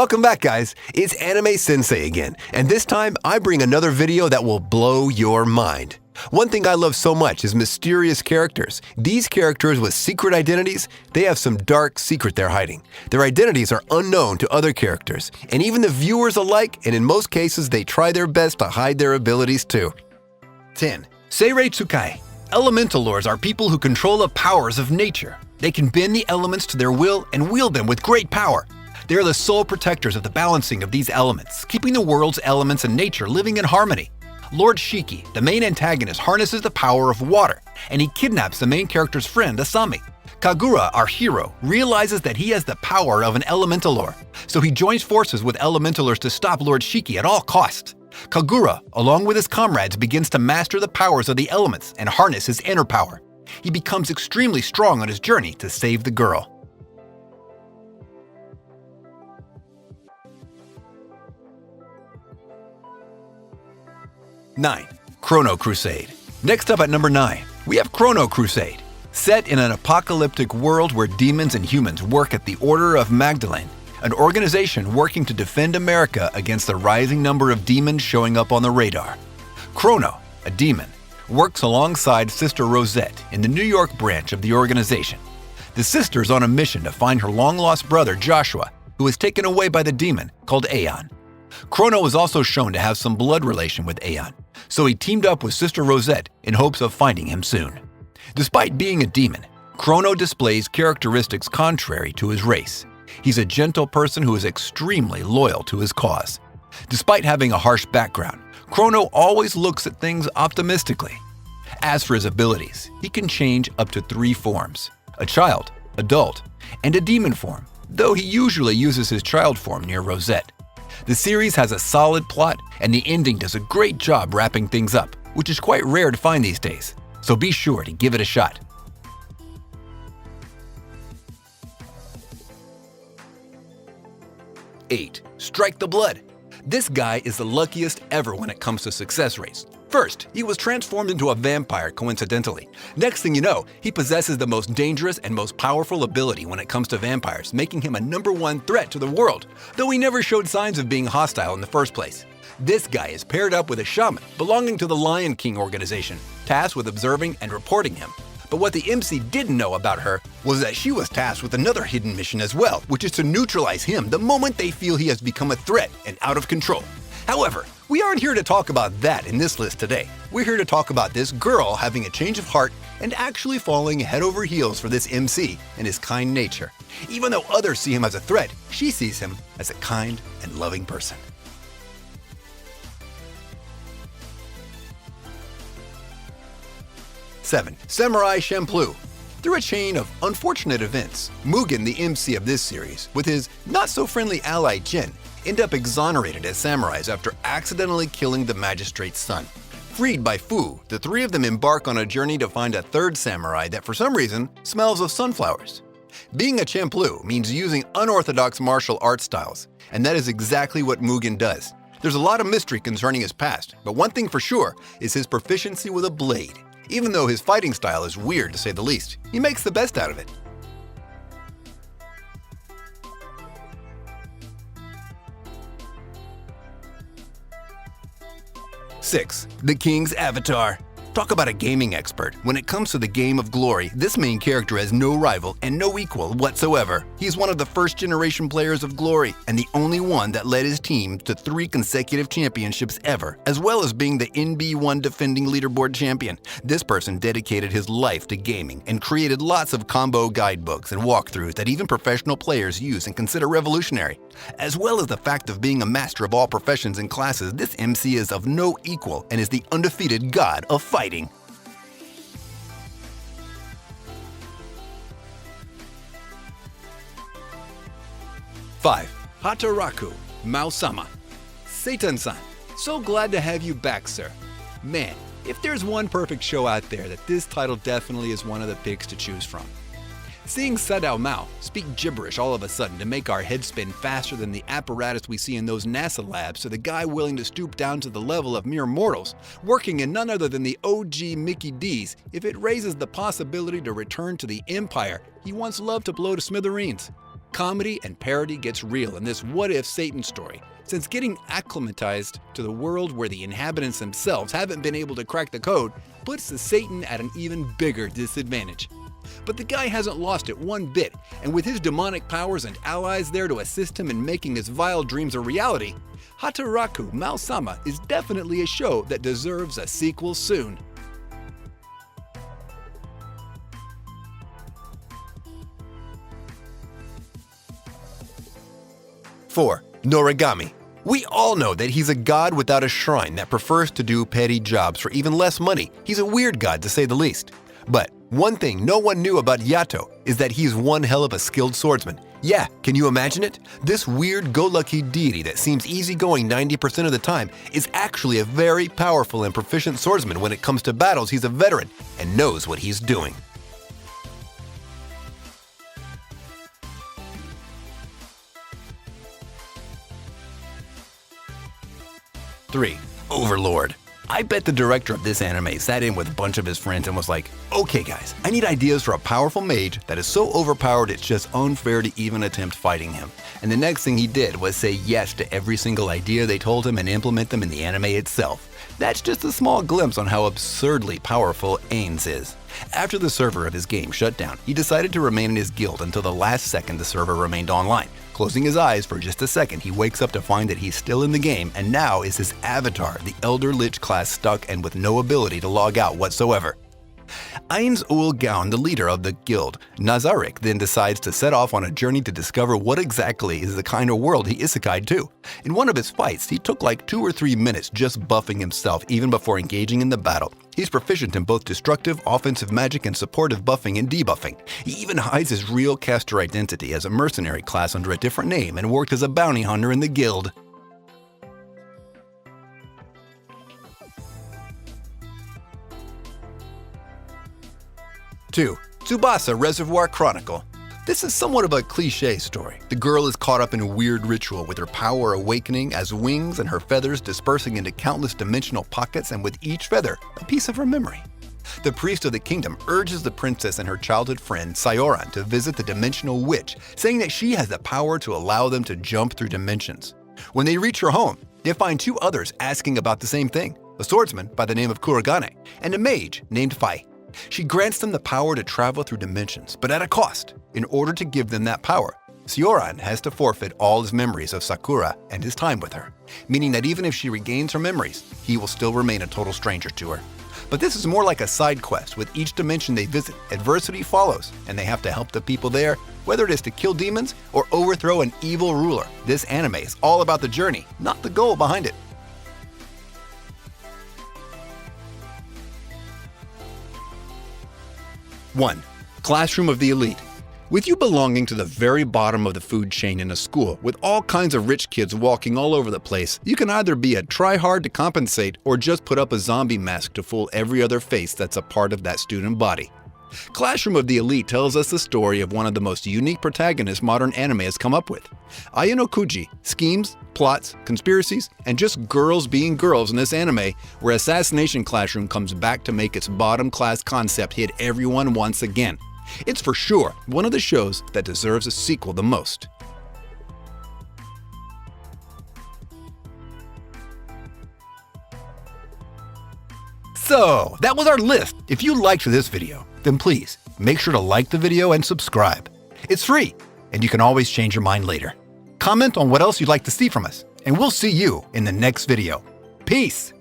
Welcome back, guys. It's Anime Sensei again, and this time I bring another video that will blow your mind. One thing I love so much is mysterious characters. These characters with secret identities, they have some dark secret they're hiding. Their identities are unknown to other characters, and even the viewers alike, and in most cases they try their best to hide their abilities too. 10. Seirei Tsukai. Elemental lords are people who control the powers of nature. They can bend the elements to their will and wield them with great power. They are the sole protectors of the balancing of these elements, keeping the world's elements and nature living in harmony. Lord Shiki, the main antagonist, harnesses the power of water, and he kidnaps the main character's friend, Asami. Kagura, our hero, realizes that he has the power of an elemental lord, so he joins forces with elementalers to stop Lord Shiki at all costs. Kagura, along with his comrades, begins to master the powers of the elements and harness his inner power. He becomes extremely strong on his journey to save the girl. 9. Chrono Crusade. Next up at number 9, we have Chrono Crusade. Set in an apocalyptic world where demons and humans work at the Order of Magdalene, an organization working to defend America against the rising number of demons showing up on the radar. Chrono, a demon, works alongside Sister Rosette in the New York branch of the organization. The sister's on a mission to find her long-lost brother Joshua, who was taken away by the demon called Aeon. Chrono was also shown to have some blood relation with Aeon, so he teamed up with Sister Rosette in hopes of finding him soon. Despite being a demon, Chrono displays characteristics contrary to his race. He's a gentle person who is extremely loyal to his cause. Despite having a harsh background, Chrono always looks at things optimistically. As for his abilities, he can change up to 3 forms: a child, adult, and a demon form, though he usually uses his child form near Rosette. The series has a solid plot, and the ending does a great job wrapping things up, which is quite rare to find these days, so be sure to give it a shot. 8. Strike the Blood. This guy is the luckiest ever when it comes to success rates. First, he was transformed into a vampire coincidentally. Next thing you know, he possesses the most dangerous and most powerful ability when it comes to vampires, making him a #1 threat to the world, though he never showed signs of being hostile in the first place. This guy is paired up with a shaman belonging to the Lion King organization, tasked with observing and reporting him. But what the MC didn't know about her was that she was tasked with another hidden mission as well, which is to neutralize him the moment they feel he has become a threat and out of control. However, we aren't here to talk about that in this list today. We're here to talk about this girl having a change of heart and actually falling head over heels for this MC and his kind nature. Even though others see him as a threat, she sees him as a kind and loving person. 7. Samurai Champloo. Through a chain of unfortunate events, Mugen, the MC of this series, with his not-so-friendly ally Jin, end up exonerated as samurais after accidentally killing the magistrate's son. Freed by Fu, the 3 of them embark on a journey to find a 3rd samurai that for some reason smells of sunflowers. Being a Champloo means using unorthodox martial art styles, and that is exactly what Mugen does. There's a lot of mystery concerning his past, but one thing for sure is his proficiency with a blade. Even though his fighting style is weird to say the least, he makes the best out of it. 6. The King's Avatar. Talk about a gaming expert. When it comes to the game of glory, this main character has no rival and no equal whatsoever. He's one of the first-generation players of glory, and the only one that led his team to 3 consecutive championships ever, as well as being the NB1 defending leaderboard champion. This person dedicated his life to gaming and created lots of combo guidebooks and walkthroughs that even professional players use and consider revolutionary. As well as the fact of being a master of all professions and classes, this MC is of no equal and is the undefeated god of fighting. 5. Hataraku, Mao-sama. Satan-san, so glad to have you back, sir. Man, if there's one perfect show out there, that this title definitely is one of the picks to choose from. Seeing Sadao Mao speak gibberish all of a sudden to make our heads spin faster than the apparatus we see in those NASA labs to the guy willing to stoop down to the level of mere mortals, working in none other than the OG Mickey D's, if it raises the possibility to return to the empire he once loved to blow to smithereens. Comedy and parody gets real in this what-if Satan story, since getting acclimatized to the world where the inhabitants themselves haven't been able to crack the code puts the Satan at an even bigger disadvantage. But the guy hasn't lost it one bit, and with his demonic powers and allies there to assist him in making his vile dreams a reality, Hataraku Mal-sama is definitely a show that deserves a sequel soon. 4. Noragami. We all know that he's a god without a shrine that prefers to do petty jobs for even less money. He's a weird god, to say the least. But one thing no one knew about Yato is that he's one hell of a skilled swordsman. Yeah, can you imagine it? This weird go-lucky deity that seems easygoing 90% of the time is actually a very powerful and proficient swordsman. When it comes to battles, he's a veteran and knows what he's doing. 3. Overlord. I bet the director of this anime sat in with a bunch of his friends and was like, okay guys, I need ideas for a powerful mage that is so overpowered it's just unfair to even attempt fighting him. And the next thing he did was say yes to every single idea they told him and implement them in the anime itself. That's just a small glimpse on how absurdly powerful Ains is. After the server of his game shut down, he decided to remain in his guild until the last second the server remained online. Closing his eyes for just a second, he wakes up to find that he's still in the game, and now is his avatar, the Elder Lich class, stuck and with no ability to log out whatsoever. Ains Ul Gaon, the leader of the guild, Nazarik, then decides to set off on a journey to discover what exactly is the kind of world he isekai'd to. In one of his fights, he took like 2 or 3 minutes just buffing himself even before engaging in the battle. He's proficient in both destructive, offensive magic and supportive buffing and debuffing. He even hides his real caster identity as a mercenary class under a different name and worked as a bounty hunter in the guild. 2. Tsubasa Reservoir Chronicle. This is somewhat of a cliche story. The girl is caught up in a weird ritual with her power awakening as wings and her feathers dispersing into countless dimensional pockets, and with each feather, a piece of her memory. The priest of the kingdom urges the princess and her childhood friend Sayoran to visit the dimensional witch, saying that she has the power to allow them to jump through dimensions. When they reach her home, they find 2 others asking about the same thing, a swordsman by the name of Kuragane and a mage named Fai. She grants them the power to travel through dimensions, but at a cost. In order to give them that power, Sayoran has to forfeit all his memories of Sakura and his time with her, meaning that even if she regains her memories, he will still remain a total stranger to her. But this is more like a side quest. With each dimension they visit, adversity follows, and they have to help the people there, whether it is to kill demons or overthrow an evil ruler. This anime is all about the journey, not the goal behind it. 1. Classroom of the Elite. With you belonging to the very bottom of the food chain in a school with all kinds of rich kids walking all over the place, you can either be a try hard to compensate or just put up a zombie mask to fool every other face that's a part of that student body. Classroom of the Elite tells us the story of one of the most unique protagonists modern anime has come up with. Ayano Kuji, schemes, plots, conspiracies, and just girls being girls in this anime, where Assassination Classroom comes back to make its bottom-class concept hit everyone once again. It's for sure one of the shows that deserves a sequel the most. So, that was our list. If you liked this video, then please make sure to like the video and subscribe. It's free, and you can always change your mind later. Comment on what else you'd like to see from us, and we'll see you in the next video. Peace!